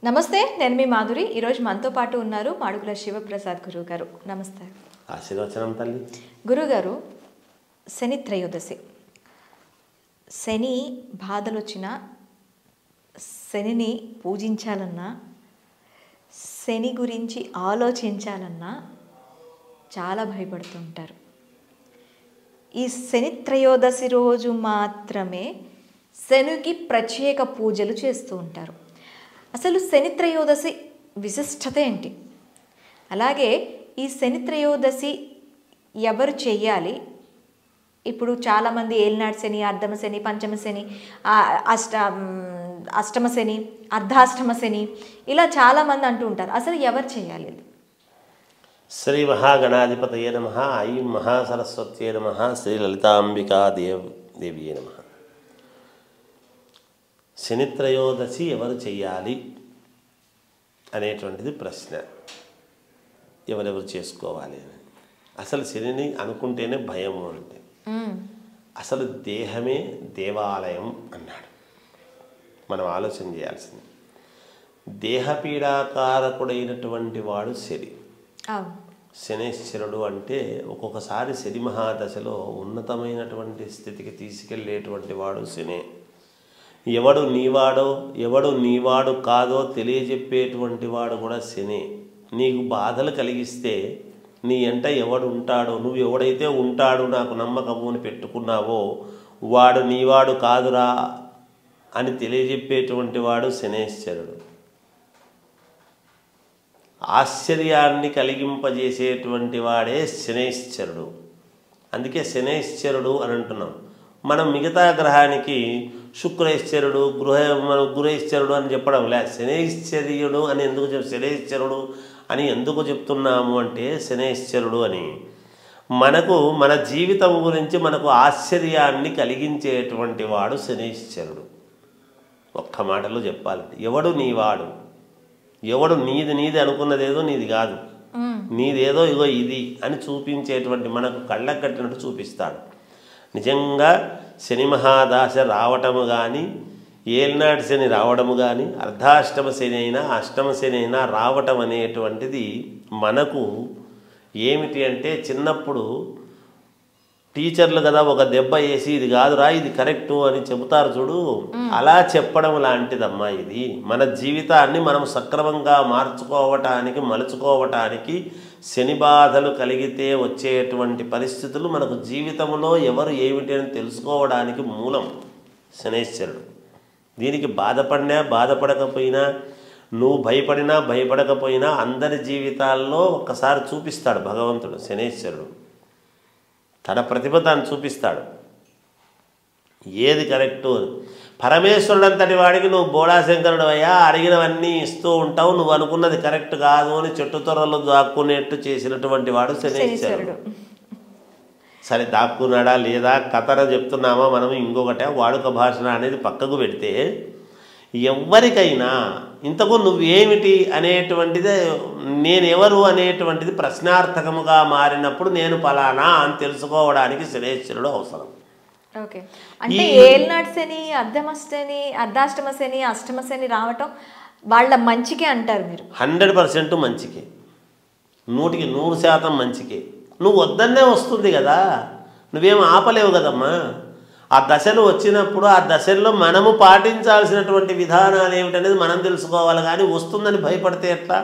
నమస్తే, నేను మీ మాధురి. ఈరోజు మనతో పాటు ఉన్నారు మాడుగుల శివప్రసాద్ గురువు గారు. నమస్తే. ఆశీర్వచనం తల్లి. గురుగారు, శని త్రయోదశి, శని బాధలు వచ్చినా, శనిని పూజించాలన్నా, శని గురించి ఆలోచించాలన్నా చాలా భయపడుతూ ఉంటారు. ఈ శని త్రయోదశి రోజు మాత్రమే శనికి ప్రత్యేక పూజలు చేస్తూ ఉంటారు. అసలు శని త్రయోదశి విశిష్టత ఏంటి? అలాగే ఈ శని త్రయోదశి ఎవరు చెయ్యాలి? ఇప్పుడు చాలామంది ఏలినాడు శని, అర్ధమ శని, పంచమ శని, అష్టమ శని, అర్ధాష్టమ శని, ఇలా చాలామంది అంటూ ఉంటారు. అసలు ఎవరు చేయాలి? శ్రీ మహాగణాధిపతయే నమః. ఐం మహాసరస్వత్యే నమః. శ్రీ లలితాంబికా దేవియే నమః. శని త్రయోదశి ఎవరు చెయ్యాలి అనేటువంటిది ప్రశ్న. ఎవరెవరు చేసుకోవాలి అని. అసలు శనిని అనుకుంటేనే భయము అంటే అసలు దేహమే దేవాలయం అన్నాడు. మనం ఆలోచన చేయాల్సింది. దేహపీడాకారకుడైనటువంటి వాడు శని. శనేశ్వరుడు అంటే ఒక్కొక్కసారి శని మహాదశలో ఉన్నతమైనటువంటి స్థితికి తీసుకెళ్ళేటువంటి వాడు శనే. ఎవడు నీవాడో ఎవడు నీవాడు కాదో తెలియజెప్పేటువంటి వాడు కూడా శనే. నీకు బాధలు కలిగిస్తే నీ ఎంట ఎవడు ఉంటాడో, నువ్వు ఎవడైతే ఉంటాడు నాకు నమ్మకము అని పెట్టుకున్నావో వాడు నీవాడు కాదురా అని తెలియజెప్పేటువంటి వాడు శనేశ్వరుడు. ఆశ్చర్యాన్ని కలిగింపజేసేటువంటి వాడే శనేశ్వరుడు. అందుకే శనేశ్వరుడు అని అంటున్నాం. మనం మిగతా గ్రహానికి శుక్రేశ్వరుడు, గురేశ్వరుడు అని చెప్పడం లే. శనేశ్వరుడు అని ఎందుకు శనేశ్వరుడు అని ఎందుకు చెప్తున్నాము అంటే శనేశ్వరుడు అని మనకు మన జీవితం గురించి మనకు ఆశ్చర్యాన్ని కలిగించేటువంటి వాడు శనేశ్వరుడు. ఒక్క మాటలో చెప్పాలంటే ఎవడు నీవాడు, ఎవడు నీది అనుకున్నదేదో నీది కాదు, నీదేదో ఇగో ఇది అని చూపించేటువంటి, మనకు కళ్ళకు కట్టినట్టు చూపిస్తాడు. నిజంగా శని మహాదశ రావటము కానీ, ఏలినాటి శని రావడము కానీ, అర్ధాష్టమ శని అయినా అష్టమ శని అయినా రావటం అనేటువంటిది మనకు ఏమిటి అంటే, చిన్నప్పుడు టీచర్లు కదా ఒక దెబ్బ వేసి ఇది కాదురా ఇది కరెక్టు అని చెబుతారు చూడు, అలా చెప్పడం లాంటిదమ్మా ఇది. మన జీవితాన్ని మనం సక్రమంగా మార్చుకోవటానికి మలుచుకోవటానికి శని బాధలు కలిగితే వచ్చేటువంటి పరిస్థితులు మనకు జీవితంలో ఎవరు ఏమిటి అని తెలుసుకోవడానికి మూలం శనేశ్వరుడు. దీనికి బాధపడినా బాధపడకపోయినా, నువ్వు భయపడినా భయపడకపోయినా అందరి జీవితాల్లో ఒక్కసారి చూపిస్తాడు భగవంతుడు. శనేశ్వరుడు తన ప్రతిభ తాను చూపిస్తాడు, ఏది కరెక్టు. పరమేశ్వరుడు అంతటి వాడికి నువ్వు బోళాశంకరుడు అయ్యా, అడిగినవన్నీ ఇస్తూ ఉంటావు, నువ్వు అనుకున్నది కరెక్ట్ కాదు అని చెట్టు తొర్రలు దాక్కునేట్టు చేసినటువంటి వాడు శనేశ్వరుడు. సరే దాక్కున్నాడా లేదా కథన చెప్తున్నామా మనం, ఇంకొకటే వాడుక భాషణ అనేది పక్కకు పెడితే, ఎవరికైనా ఇంతకు నువ్వేమిటి అనేటువంటిదే, నేనెవరు అనేటువంటిది ప్రశ్నార్థకముగా మారినప్పుడు నేను ఫలానా అని తెలుసుకోవడానికి శనేశ్వరుడు అవసరం. ఓకే, అంటే ఏలినాటి శని, అర్ధాష్టమ శని, అష్టమ శని రావటం వాళ్ళ మంచికే అంటారు మీరు? 100% మంచికే, 100% మంచికే. నువ్వు వద్దన్నే వస్తుంది కదా, నువ్వేం ఆపలేవు కదమ్మా. ఆ దశలు వచ్చినప్పుడు ఆ దశల్లో మనము పాటించాల్సినటువంటి విధానాలు ఏమిటనేది మనం తెలుసుకోవాలి. కానీ వస్తుందని భయపడితే ఎట్లా?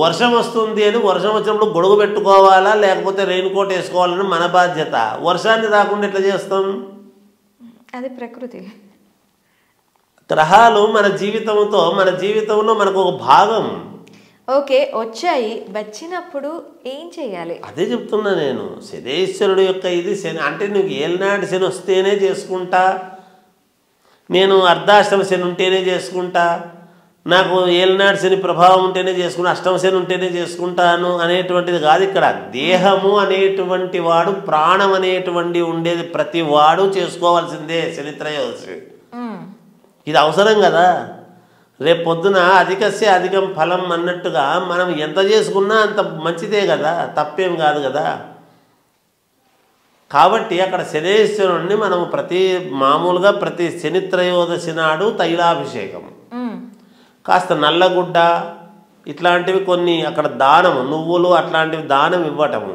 వర్షం వస్తుంది అని వర్షం వచ్చినప్పుడు గొడుగు పెట్టుకోవాలా లేకపోతే రెయిన్ కోట్ వేసుకోవాలని మన బాధ్యత. వర్షాన్ని రాకుండా ఎట్లా చేస్తాం? అది ప్రకృతి. గ్రహాలు మన జీవితంలో మనకు ఒక భాగం. ఓకే, వచ్చాయి, వచ్చినప్పుడు ఏం చేయాలి? అదే చెప్తున్నా నేను. శనేశ్వరుడు యొక్క ఇది శని అంటే నువ్వు ఏలినాటి శని వస్తేనే చేసుకుంటా, నేను అర్ధాష్టమ శని ఉంటేనే చేసుకుంటా, నాకు ఏలినాటి శని ప్రభావం ఉంటేనే చేసుకుంటా, అష్టమ శని ఉంటేనే చేసుకుంటాను అనేటువంటిది కాదు. ఇక్కడ దేహము అనేటువంటి వాడు, ప్రాణం అనేటువంటి ఉండేది ప్రతి వాడు చేసుకోవాల్సిందే శని త్రయోదశి. ఇది అవసరం కదా. రేపు పొద్దున అధికస్య అధికం ఫలం అన్నట్టుగా మనం ఎంత చేసుకున్నా అంత మంచిదే కదా, తప్పేం కాదు కదా. కాబట్టి అక్కడ శనేశ్వరుణ్ణి మనం మామూలుగా ప్రతి శని త్రయోదశి నాడు తైలాభిషేకం, కాస్త నల్లగుడ్డ ఇట్లాంటివి కొన్ని అక్కడ దానము, నువ్వులు అట్లాంటివి దానం ఇవ్వటము,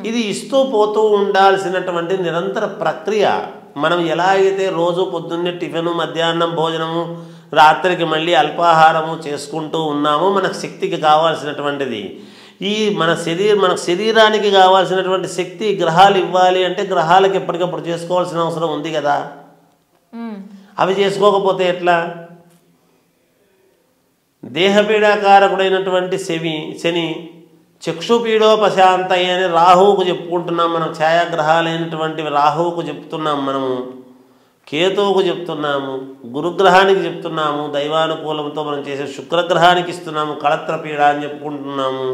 ఇది ఇస్తూ పోతూ ఉండాల్సినటువంటి నిరంతర ప్రక్రియ. మనం ఎలా అయితే రోజు పొద్దున్నే టిఫిను, మధ్యాహ్నం భోజనము, రాత్రికి మళ్ళీ అల్పాహారము చేసుకుంటూ ఉన్నామో మనకు శక్తికి కావాల్సినటువంటిది మన శరీరానికి కావాల్సినటువంటి శక్తి గ్రహాలు ఇవ్వాలి అంటే గ్రహాలకు ఎప్పటికప్పుడు చేసుకోవాల్సిన అవసరం ఉంది కదా. అవి చేసుకోకపోతే ఎట్లా? దేహపీడాకారకుడైనటువంటి శని చక్షుపీడోపశాంతయ్య అని రాహువుకు చెప్పుకుంటున్నాం మనం. ఛాయాగ్రహాలైనటువంటి రాహువుకు చెప్తున్నాం మనము, కేతువుకు చెప్తున్నాము, గురుగ్రహానికి చెప్తున్నాము, దైవానుకూలంతో మనం చేసే శుక్రగ్రహానికి ఇస్తున్నాము, కళత్ర పీడ అని చెప్పుకుంటున్నాము.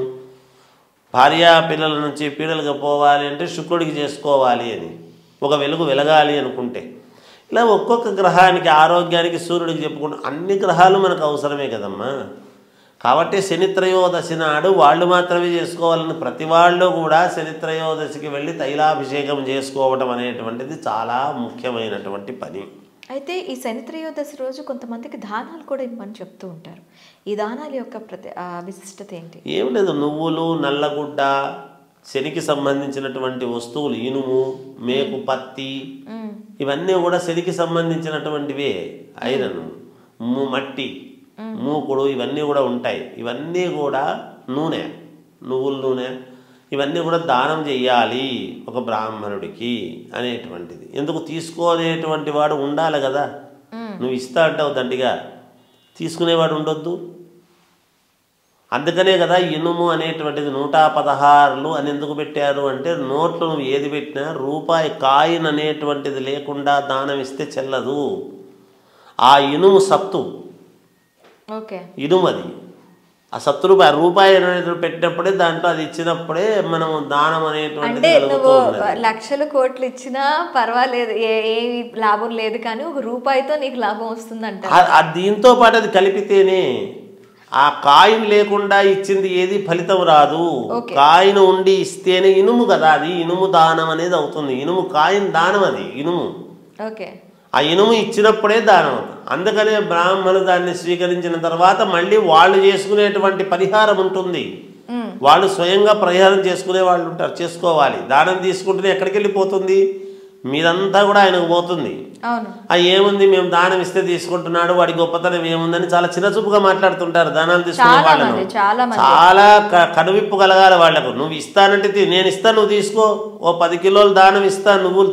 భార్యా పిల్లల నుంచి పీడలుగా పోవాలి అంటే శుక్రుడికి చేసుకోవాలి అని, ఒక వెలుగు వెలగాలి అనుకుంటే ఇలా ఒక్కొక్క గ్రహానికి, ఆరోగ్యానికి సూర్యుడికి చెప్పుకుంటాం. అన్ని గ్రహాలు మనకు అవసరమే కదమ్మా. కాబట్టి శనిత్రయోదశి నాడు వాళ్ళు మాత్రమే చేసుకోవాలని ప్రతి వాళ్ళు కూడా శనిత్రయోదశికి వెళ్ళి తైలాభిషేకం చేసుకోవడం అనేటువంటిది చాలా ముఖ్యమైనటువంటి పని. అయితే ఈ శనిత్రయోదశి రోజు కొంతమందికి దానాలు కూడా ఇవ్వమని చెప్తూ ఉంటారు. ఈ దానాల యొక్క విశిష్టత ఏంటి? ఏం లేదు, నువ్వులు, నల్లగుడ్డ, శనికి సంబంధించినటువంటి వస్తువులు, ఇనుము, మేకు, పత్తి, ఇవన్నీ కూడా శనికి సంబంధించినటువంటివే. ఐరన్, మట్టి, మూకుడు, ఇవన్నీ కూడా ఉంటాయి. ఇవన్నీ కూడా నూనె, నువ్వుల నూనె, ఇవన్నీ కూడా దానం చెయ్యాలి ఒక బ్రాహ్మణుడికి అనేటువంటిది. ఎందుకు తీసుకోనేటువంటి వాడు ఉండాలి కదా. నువ్వు ఇస్తా అంటావు దండిగా, తీసుకునేవాడు ఉండొద్దు. అందుకనే కదా ఇనుము అనేటువంటిది 116 అని ఎందుకు పెట్టారు అంటే, నోట్లు నువ్వు ఏది పెట్టినా రూపాయి కాయిన్ అనేటువంటిది లేకుండా దానం ఇస్తే చెల్లదు. ఆ ఇనుము సత్తు, ఇనుము అది ఆ ₹100 అనేది పెట్టినప్పుడే, దాంట్లో అది ఇచ్చినప్పుడే మనం దానం అనేటువంటిది. నువ్వు లక్షలు కోట్లు ఇచ్చినా పర్వాలేదు, ఏ లాభం లేదు, కానీ ఒక రూపాయితో నీకు లాభం వస్తుందంట. దీంతో పాటు అది కలిపితేనే, ఆ కాయిన్ లేకుండా ఇచ్చింది ఏది ఫలితం రాదు. కాయిన్ ఉండి ఇస్తేనే ఇనుము కదా, అది ఇనుము దానం అనేది అవుతుంది. ఇనుము కాయిన్ దానం, అది ఇనుము. ఆ ఇనుము ఇచ్చినప్పుడే దానం. అందుకనే బ్రాహ్మణులు దాన్ని స్వీకరించిన తర్వాత మళ్ళీ వాళ్ళు చేసుకునేటువంటి పరిహారం ఉంటుంది. వాళ్ళు స్వయంగా పరిహారం చేసుకునే వాళ్ళు ఉంటారు, చేసుకోవాలి. దానం తీసుకుంటేనే ఎక్కడికి వెళ్ళిపోతుంది, మీరంతా కూడా ఆయనకు పోతుంది. ఏముంది, మేము దానం ఇస్తే తీసుకుంటున్నాడు, వాడి గొప్పతనం ఏముందని చాలా చిన్నచూపుగా మాట్లాడుతుంటారు దానాలు తీసుకునే వాళ్ళను. చాలా కనువిప్పు కలగాలి వాళ్లకు. నువ్వు ఇస్తానంటే నేను ఇస్తాను, నువ్వు తీసుకో. ఓ 10 కిలోలు దానం ఇస్తాను, నువ్వులు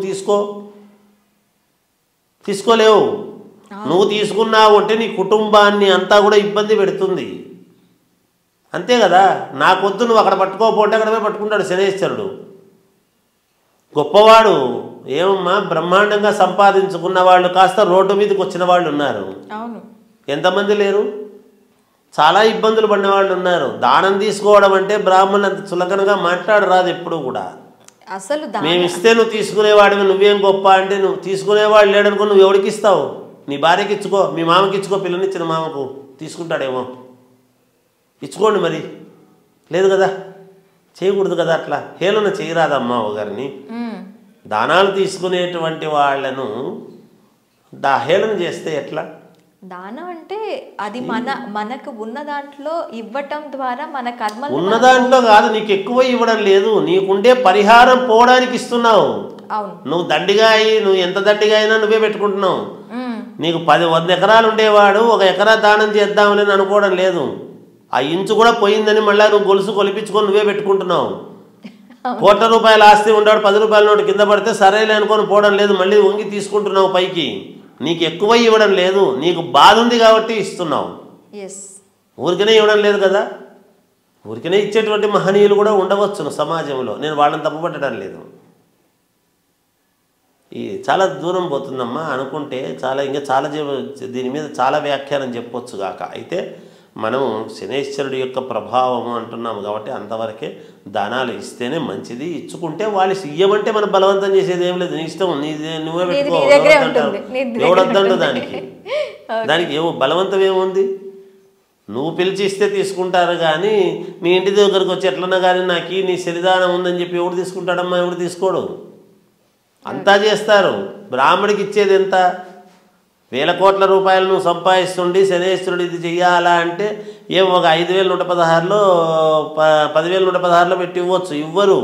తీసుకోలేవు. నువ్వు తీసుకున్నావు అంటే నీ కుటుంబాన్ని అంతా కూడా ఇబ్బంది పెడుతుంది. అంతే కదా. నాకొద్దు, నువ్వు అక్కడ పట్టుకోకపోతే అక్కడమే పట్టుకుంటాడు శనేశ్వరుడు. గొప్పవాడు ఏమమ్మా, బ్రహ్మాండంగా సంపాదించుకున్న వాళ్ళు కాస్త రోడ్డు మీదకి వచ్చిన వాళ్ళు ఉన్నారు. ఎంతమంది లేరు? చాలా ఇబ్బందులు పడిన వాళ్ళు ఉన్నారు. దానం తీసుకోవడం అంటే బ్రాహ్మణులు అంత చులకనగా మాట్లాడరాదు ఎప్పుడు కూడా. అసలు మేము ఇస్తే నువ్వు తీసుకునేవాడివి, నువ్వేం గొప్ప అంటే, నువ్వు తీసుకునేవాడు లేడనుకో, నువ్వు ఎవరికి ఇస్తావు? నీ భార్యకి ఇచ్చుకో, మీ మామకి ఇచ్చుకో, పిల్లనిచ్చిన మామకు తీసుకుంటాడేమో, ఇచ్చుకోండి. మరి లేదు కదా, చేయకూడదు కదా, అట్లా హేళన చేయరాదమ్మా ఒకరిని. దానాలు తీసుకునేటువంటి వాళ్ళను హేళన చేస్తే ఎట్లా? దానం అంటే అది మనకు ఉన్న దాంట్లో ఇవ్వటం ద్వారా మన కర్మ. ఉన్న దాంట్లో కాదు, నీకు ఎక్కువ ఇవ్వడం లేదు, నీకుండే పరిహారం పోవడానికి ఇస్తున్నావు. నువ్వు దండిగా నువ్వు ఎంత దండిగా అయినా నువ్వే పెట్టుకుంటున్నావు. నీకు 100 ఎకరాలు ఉండేవాడు 1 ఎకరా దానం చేద్దామని అనుకోవడం లేదు. ఆ ఇంచు కూడా పోయిందని మళ్ళీ నువ్వు గొలుసు కొలిపించుకొని నువ్వే పెట్టుకుంటున్నావు. ₹1,00,00,000 ఆస్తి ఉండేవాడు ₹10 నోటు కింద పడితే సరేలే అనుకొని పోవడం లేదు, మళ్ళీ వంగి తీసుకుంటున్నావు పైకి. నీకు ఎక్కువ ఇవ్వడం లేదు, నీకు బాధ ఉంది కాబట్టి ఇస్తున్నావు. ఊరికనే ఇవ్వడం లేదు కదా. ఊరికనే ఇచ్చేటువంటి మహనీయులు కూడా ఉండవచ్చును సమాజంలో, నేను వాళ్ళని తప్పుపట్టడం లేదు. ఈ చాలా దూరం పోతుందమ్మా అనుకుంటే, ఇంకా చాలా దీని మీద చాలా వ్యాఖ్యానం చెప్పొచ్చు గాక. అయితే మనం శనేశ్వరుడి యొక్క ప్రభావము అంటున్నాము కాబట్టి అంతవరకే దానాలు ఇస్తేనే మంచిది. ఇచ్చుకుంటే వాళ్ళు ఇయ్యమంటే మనం బలవంతం చేసేది ఏం లేదు, నీ ఇష్టం, నువ్వే పెట్టుకో, ఎవడొద్దండు దానికి ఏమో బలవంతం ఏముంది. నువ్వు పిలిచి ఇస్తే తీసుకుంటారు కానీ మీ ఇంటి దగ్గరకు వచ్చి ఎట్లన్నా కానీ నాకు నీ శనిదానం ఉందని చెప్పి ఎవడు తీసుకుంటాడమ్మా, ఎవడు తీసుకోడు. అంతా చేస్తారు. బ్రాహ్మడికి ఇచ్చేది ఎంత? వేల కోట్ల రూపాయలు నువ్వు సంపాదిస్తుండి శనేశ్వరుడు ఇది చెయ్యాలా అంటే ఏం ఒక 5116లో 10116లో పెట్టి ఇవ్వచ్చు. ఇవ్వరు.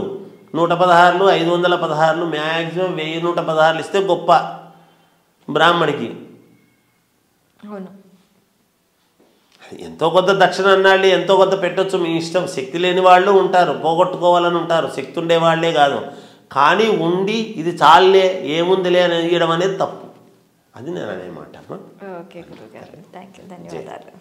116, 516, మ్యాక్సిమం 1116 ఇస్తే గొప్ప బ్రాహ్మడికి. అవును. ఎంతో కొంత దక్షిణ అన్నాళ్ళు ఎంతో కొంత పెట్టొచ్చు, మీ ఇష్టం. శక్తి లేని వాళ్ళు ఉంటారు, పోగొట్టుకోవాలని ఉంటారు, శక్తి ఉండే వాళ్ళే కాదు. కానీ ఉండి ఇది చాలే ఏముందిలే అని ఇవ్వడం అనేది తప్పు. అది నేను అనే మాట. ఓకే గురుగారు, థ్యాంక్ యూ, ధన్యవాదాలు.